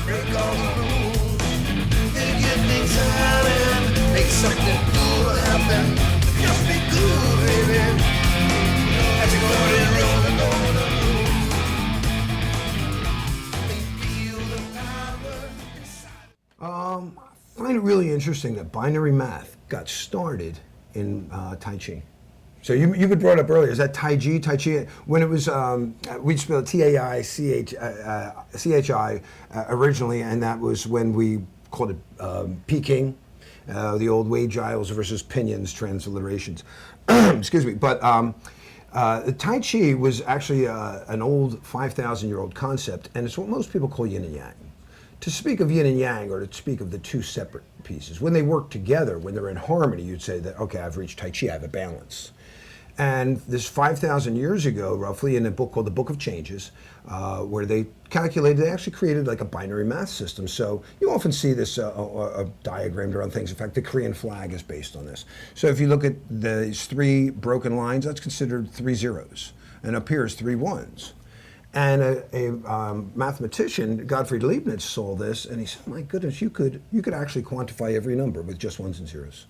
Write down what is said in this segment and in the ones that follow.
break all the rules. Get things happen, make something cool happen. Just be cool, baby. As you go and roll and roll and roll. I find it really interesting that binary math got started in Taiji. So you had brought up earlier, is that Taiji? Taiji, when it was, we'd spell T-A-I-C-H-I originally, and that was when we called it Peking, the old Wade Giles versus Pinion's transliterations. Excuse me, but Tai Chi was actually an old 5,000-year-old concept, and it's what most people call yin and yang. To speak of yin and yang, or to speak of the two separate pieces, when they work together, when they're in harmony, you'd say that, okay, I've reached Tai Chi, I have a balance. And this 5,000 years ago, roughly, in a book called The Book of Changes, where they calculated, they actually created like a binary math system. So you often see this diagrammed around things. In fact, the Korean flag is based on this. So if you look at these three broken lines, that's considered 3 zeros. And up here is 3 ones. And a mathematician, Gottfried Leibniz, saw this, and he said, my goodness, you could actually quantify every number with just ones and zeros.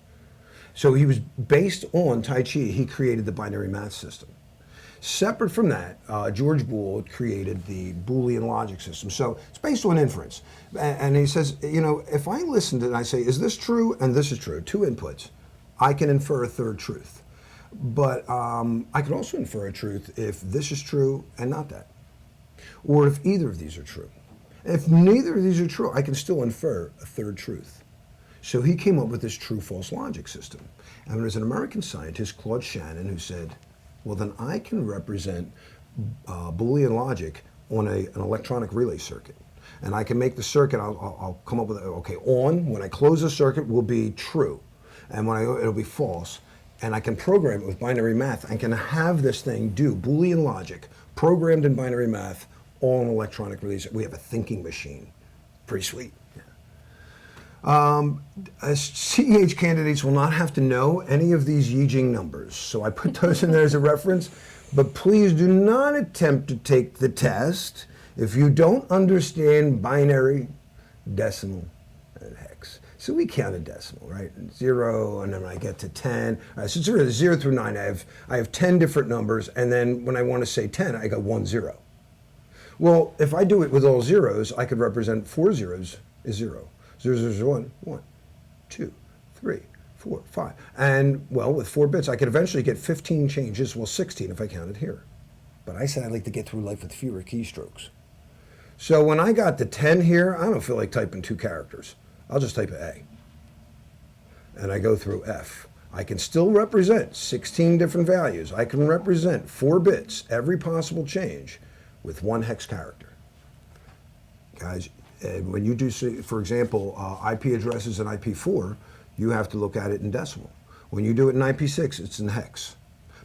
So he was based on Tai Chi, he created the binary math system. Separate from that, George Boole created the Boolean logic system. So it's based on inference. And he says, you know, if I listen to it and I say, is this true and this is true, 2 inputs, I can infer a third truth. But I can also infer a truth if this is true and not that. Or if either of these are true. If neither of these are true, I can still infer a third truth. So he came up with this true-false logic system. And there's an American scientist, Claude Shannon, who said, well, then I can represent Boolean logic on an electronic relay circuit. And I can make the circuit, I'll come up with, okay, on, when I close the circuit, will be true. And when it'll be false. And I can program it with binary math. I can have this thing do Boolean logic, programmed in binary math, all on electronic relay circuit. We have a thinking machine. Pretty sweet. CEH candidates will not have to know any of these I Ching numbers, so I put those in there as a reference, but please do not attempt to take the test if you don't understand binary, decimal, and hex. So we counted decimal, right? 0, and then when I get to 10, so 0 through 9, I have 10 different numbers, and then when I want to say 10, I got 1 0. Well, if I do it with all zeros, I could represent 4 zeros is 0. 0, 0, 0, 1, 1, 2, 3, 4, 5. And, well, with 4 bits, I could eventually get 15 changes, well, 16 if I counted here. But I said I'd like to get through life with fewer keystrokes. So when I got the 10 here, I don't feel like typing 2 characters. I'll just type A. And I go through F. I can still represent 16 different values. I can represent 4 bits, every possible change, with 1 hex character. Guys, and when you do, for example, IP addresses in IP4, you have to look at it in decimal. When you do it in IP6, it's in hex.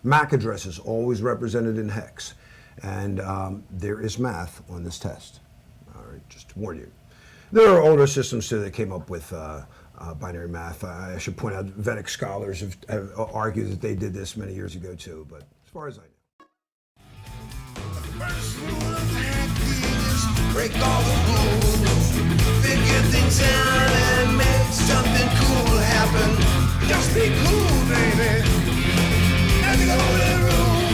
MAC addresses always represented in hex. And there is math on this test. All right, just to warn you. There are older systems too that came up with binary math. I should point out Vedic scholars have argued that they did this many years ago too, but as far as I know. First rule of hacking is break all the rules, figure things out and make something cool happen. Just be cool, baby. That's the only rule.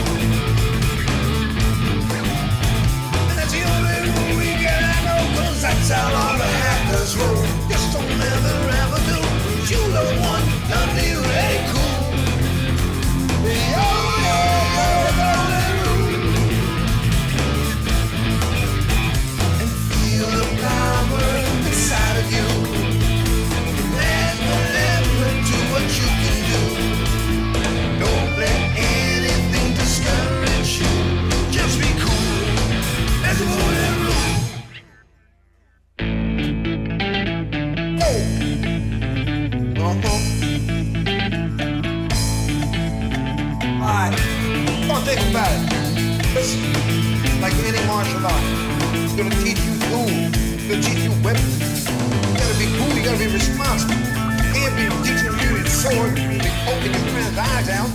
That's the only rule we gotta know, 'cause that's how all the hackers roll. Just don't ever do. You're the one, none of you ain't cool. The only rule. And feel the power inside of you. There's no limit to what you can do. Don't let anything discourage you. Just be cool. That's the only rule. Alright, don't think about it. Listen, like any martial art, it's gonna teach you rules. It's gonna teach you weapons. You gotta be cool, you gotta be responsible. You can't be teaching you your sword, be poking your friend's eyes out.